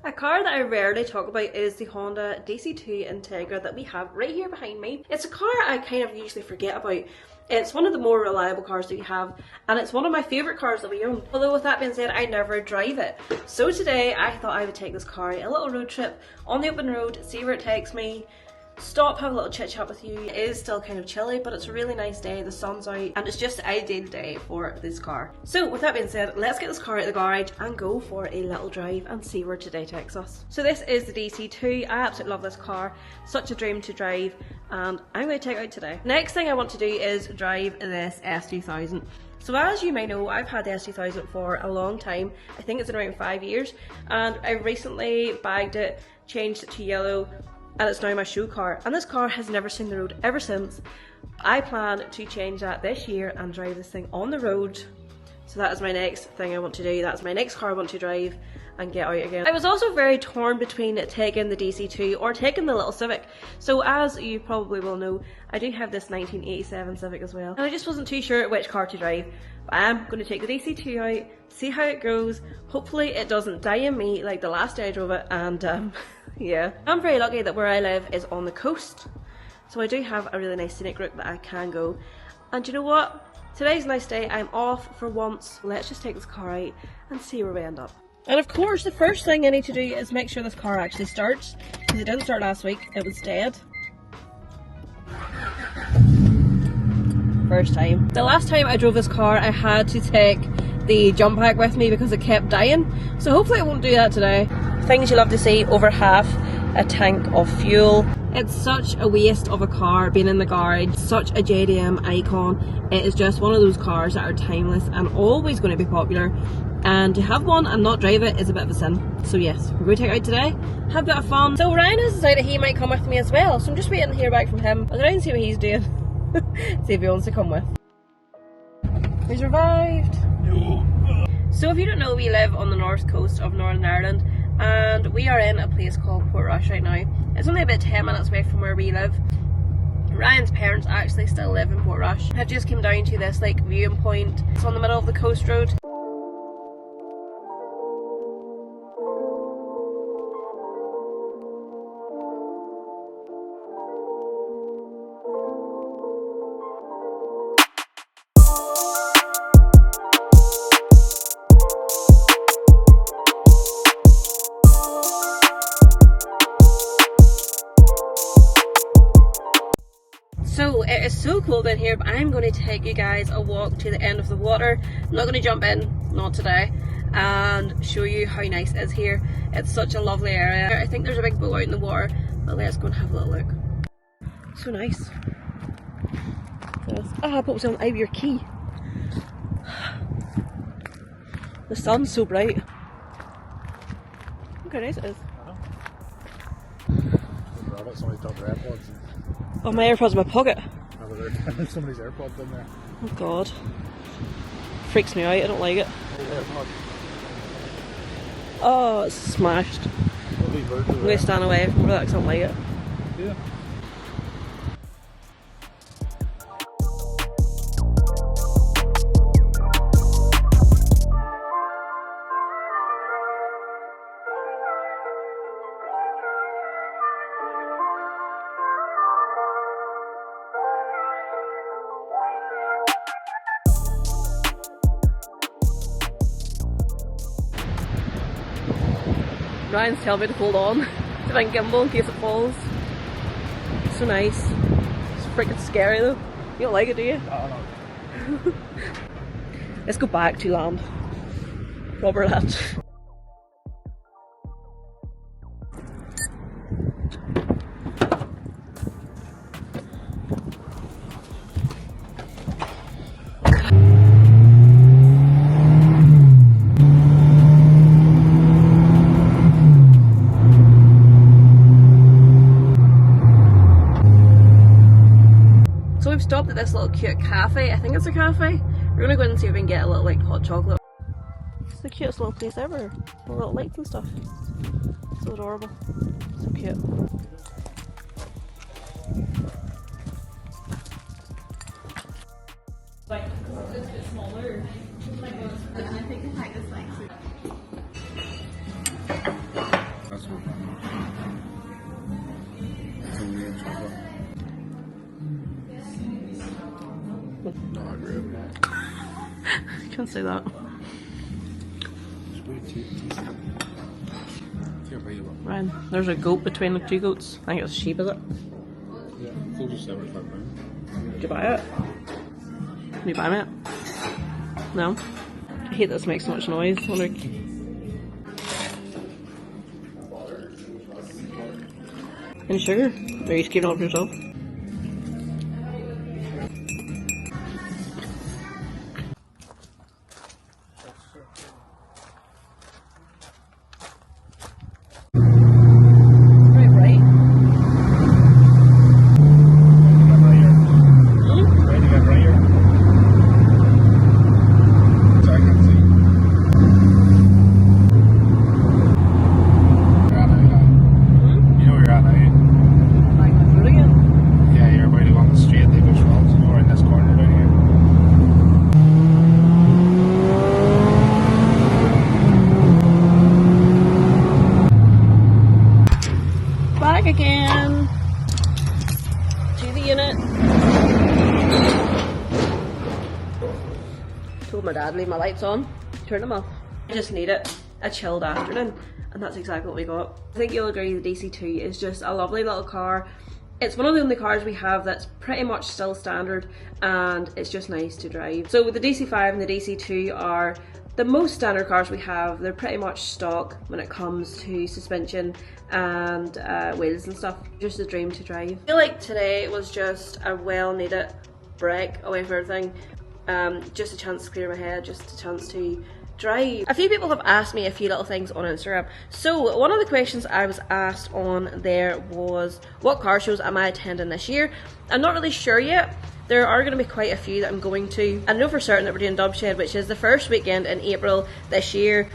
A car that I rarely talk about is the Honda DC2 Integra that we have right here behind me. It's a car I kind of usually forget about. It's one of the more reliable cars that we have, and it's one of my favourite cars that we own. Although with that being said, I never drive it. So today I thought I would take this car a little road trip on the open road, see where it takes me, stop, have a little chit chat with you. It is still kind of chilly, but it's a really nice day, the sun's out, and it's just the ideal day for this car. So with that being said, let's get this car out of the garage and go for a little drive and see where today takes us. So this is the DC2. I absolutely love this car, such a dream to drive, and I'm going to take it out today. Next thing I want to do is drive this S2000. So as you may know, I've had the S2000 for a long time. I think it's been around 5 years, and I recently bagged it, changed it to yellow, and it's now my show car, and this car has never seen the road ever since. I plan to change that this year and drive this thing on the road. So that is my next thing I want to do. That's my next car I want to drive and get out again. I was also very torn between taking the DC2 or taking the little Civic. So as you probably will know, I do have this 1987 Civic as well, and I just wasn't too sure which car to drive. But I am going to take the DC2 out, see how it goes. Hopefully it doesn't die in me like the last day I drove it, and yeah. I'm very lucky that where I live is on the coast, so I do have a really nice scenic route that I can go. And you know what? Today's a nice day, I'm off for once. Let's just take this car out and see where we end up. And of course, the first thing I need to do is make sure this car actually starts, because it didn't start last week, it was dead. First time. The last time I drove this car, I had to take the jump pack with me because it kept dying, so hopefully it won't do that today. Things you love to see: over half a tank of fuel. It's such a waste of a car being in the garage, such a JDM icon. It is just one of those cars that are timeless and always going to be popular, and to have one and not drive it is a bit of a sin. So yes, we're going to take it out today, have a bit of fun. So Ryan has decided he might come with me as well, so I'm just waiting to hear back from him. I'll go down and see what he's doing. See if he wants to come with. He's revived. So if you don't know, we live on the north coast of Northern Ireland, and we are in a place called Portrush right now. It's only about 10 minutes away from where we live. Ryan's parents actually still live in Portrush. I've just come down to this like viewpoint. It's on the middle of the coast road. So it is so cold in here, but I'm going to take you guys a walk to the end of the water. I'm not going to jump in, not today, and show you how nice it is here. It's such a lovely area. I think there's a big boat out in the water, but let's go and have a little look. So nice. Ah, but was on out your key. The sun's so bright. Look how nice it is. Oh, my AirPods in my pocket. Somebody's AirPods in there. Oh god. Freaks me out, I don't like it. Oh, it's smashed. I'm going to stand away from that because I don't like it. Yeah. Ryan's telling me to hold on to my gimbal in case it falls. It's so nice. It's freaking scary though. You don't like it, do you? No. Let's go back to land. Rubber that. We've stopped at this little cute cafe. I think it's a cafe. We're gonna go in and see if we can get a little like hot chocolate. It's the cutest little place ever. The little lights and stuff. So adorable. So cute. Like, it's a bit smaller. And I think the height is like Not great. I can't say that. It's way too can't believe it. Ryan, there's a goat between the two goats. I think it's a sheep, is it? Yeah, close to £75. Did you buy it? Did you buy me it? No? I hate this makes so much noise. I wonder... Any sugar? Or are you just keeping it all for yourself? Again to the unit. I told my dad to leave my lights on, turn them off. I just need it a chilled afternoon, and that's exactly what we got. I think you'll agree the DC2 is just a lovely little car. It's one of the only cars we have that's pretty much still standard, and it's just nice to drive. So with the DC5 and the DC2 are the most standard cars we have. They're pretty much stock when it comes to suspension and wheels and stuff. Just a dream to drive. I feel like today was just a well needed break away from everything. Just a chance to clear my head, just a chance to drive. A few people have asked me a few little things on Instagram. So one of the questions I was asked on there was, what car shows am I attending this year? I'm not really sure yet. There are going to be quite a few that I'm going to. I know for certain that we're doing Dubshed, which is the first weekend in April this year.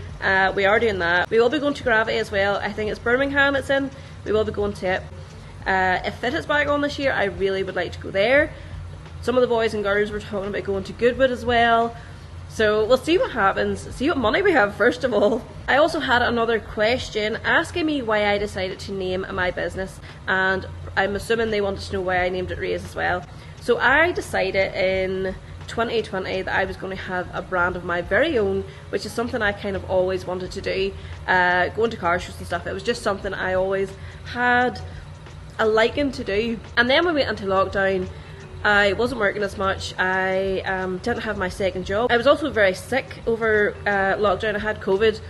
We are doing that. We will be going to Gravity as well. I think it's Birmingham it's in. We will be going to it. If Fit is back on this year, I really would like to go there. Some of the boys and girls were talking about going to Goodwood as well. So we'll see what happens, see what money we have first of all. I also had another question asking me why I decided to name my business, and I'm assuming they wanted to know why I named it Raise as well. So I decided in 2020 that I was going to have a brand of my very own, which is something I kind of always wanted to do. Going to car shows and stuff, it was just something I always had a liking to do. And then when we went into lockdown, I wasn't working as much. I didn't have my second job. I was also very sick over lockdown. I had COVID,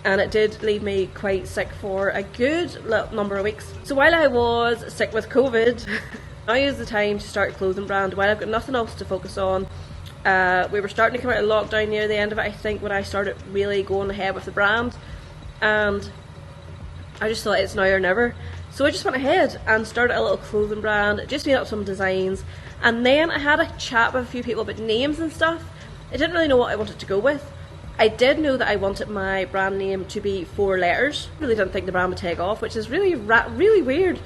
and it did leave me quite sick for a good number of weeks. So while I was sick with COVID, now is the time to start a clothing brand while I've got nothing else to focus on. We were starting to come out of lockdown near the end of it, I think, when I started really going ahead with the brand, and I just thought it's now or never. So I just went ahead and started a little clothing brand, just made up some designs, and then I had a chat with a few people about names and stuff. I didn't really know what I wanted to go with. I did know that I wanted my brand name to be 4 letters. I really didn't think the brand would take off, which is really weird.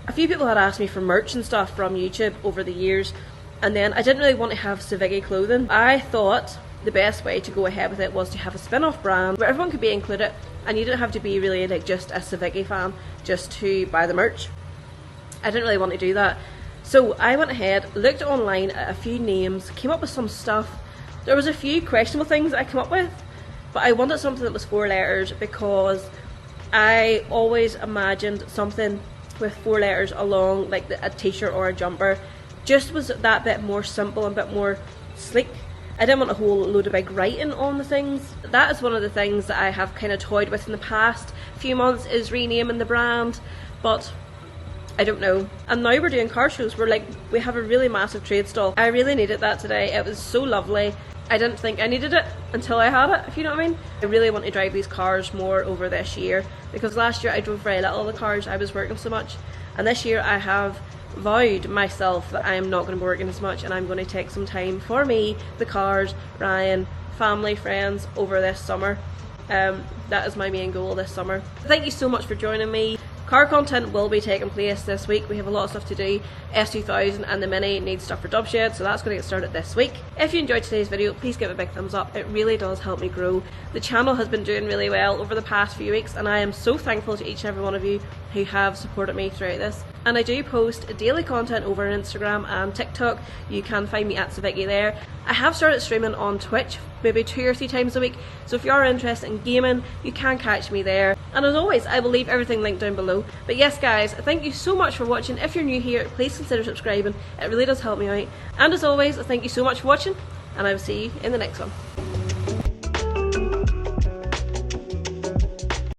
A few people had asked me for merch and stuff from YouTube over the years, and then I didn't really want to have Civicky clothing. I thought the best way to go ahead with it was to have a spin-off brand where everyone could be included, and you didn't have to be really like just a Civicky fan just to buy the merch. I didn't really want to do that. So I went ahead, looked online at a few names, came up with some stuff. There was a few questionable things that I came up with, but I wanted something that was 4 letters because I always imagined something with 4 letters along like a t-shirt or a jumper just was that bit more simple and a bit more sleek. I didn't want a whole load of big writing on the things. That is one of the things that I have kind of toyed with in the past few months, is renaming the brand, but I don't know. And now we're doing car shows. We have a really massive trade stall. I really needed that today. It was so lovely. I didn't think I needed it until I had it, if you know what I mean. I really want to drive these cars more over this year, because last year I drove very little of the cars. I was working so much, and this year I have vowed myself that I am not going to be working as much, and I'm going to take some time for me, the cars, Ryan, family, friends over this summer. That is my main goal this summer. Thank you so much for joining me. Car content will be taking place this week. We have a lot of stuff to do. S2000 and the Mini need stuff for Dubshed, so that's going to get started this week. If you enjoyed today's video, please give it a big thumbs up. It really does help me grow. The channel has been doing really well over the past few weeks, and I am so thankful to each and every one of you who have supported me throughout this. And I do post daily content over on Instagram and TikTok. You can find me at Civicky there. I have started streaming on Twitch maybe 2 or 3 times a week, so if you are interested in gaming, you can catch me there. And as always, I will leave everything linked down below. But yes guys, thank you so much for watching. If you're new here, please consider subscribing. It really does help me out. And as always, thank you so much for watching, and I will see you in the next one.